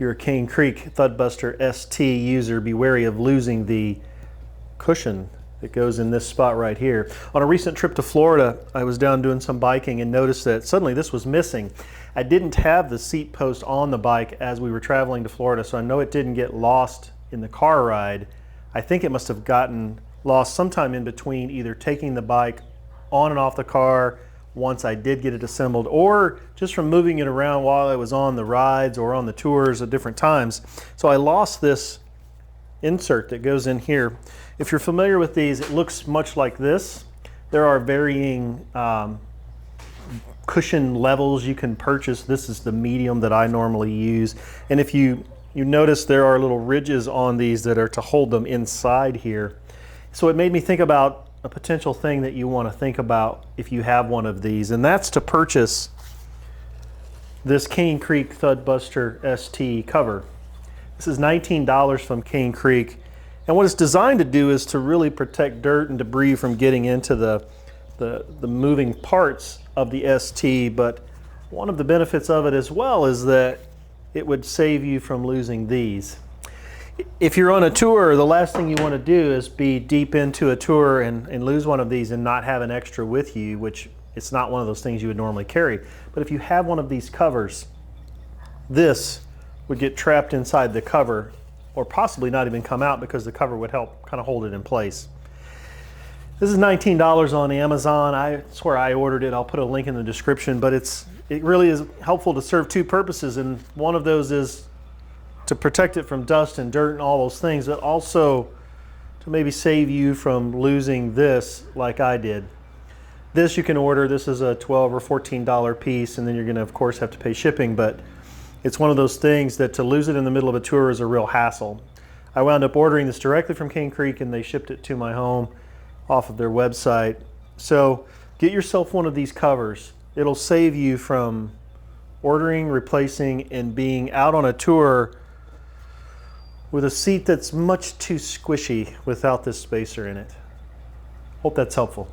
you're a Cane Creek Thudbuster ST user, be wary of losing the cushion that goes in this spot right here. On a recent trip to Florida, I was down doing some biking and noticed that suddenly this was missing. I didn't have the seat post on the bike as we were traveling to Florida, so I know it didn't get lost in the car ride. I think it must have gotten lost sometime in between either taking the bike on and off the car once I did get it assembled, or just from moving it around while I was on the rides or on the tours at different times. So I lost this insert that goes in here. If you're familiar with these, it looks much like this. There are varying cushion levels you can purchase. This is the medium that I normally use. And if you notice, there are little ridges on these that are to hold them inside here. So it made me think about a potential thing that you want to think about if you have one of these, and that's to purchase this Cane Creek Thudbuster ST cover. This is $19 from Cane Creek, and what it's designed to do is to really protect dirt and debris from getting into the moving parts of the ST, but one of the benefits of it as well is that it would save you from losing these. If you're on a tour, the last thing you want to do is be deep into a tour and lose one of these and not have an extra with you, which it's not one of those things you would normally carry. But if you have one of these covers, this would get trapped inside the cover or possibly not even come out because the cover would help kind of hold it in place. This is $19 on Amazon. I swear I ordered it. I'll put a link in the description, but it really is helpful to serve two purposes, and one of those is to protect it from dust and dirt and all those things, but also to maybe save you from losing this like I did. This you can order. This is a $12 or $14 piece, and then you're going to, of course, have to pay shipping, but it's one of those things that to lose it in the middle of a tour is a real hassle. I wound up ordering this directly from Cane Creek, and they shipped it to my home off of their website. So get yourself one of these covers. It'll save you from ordering, replacing, and being out on a tour with a seat that's much too squishy without this spacer in it. Hope that's helpful.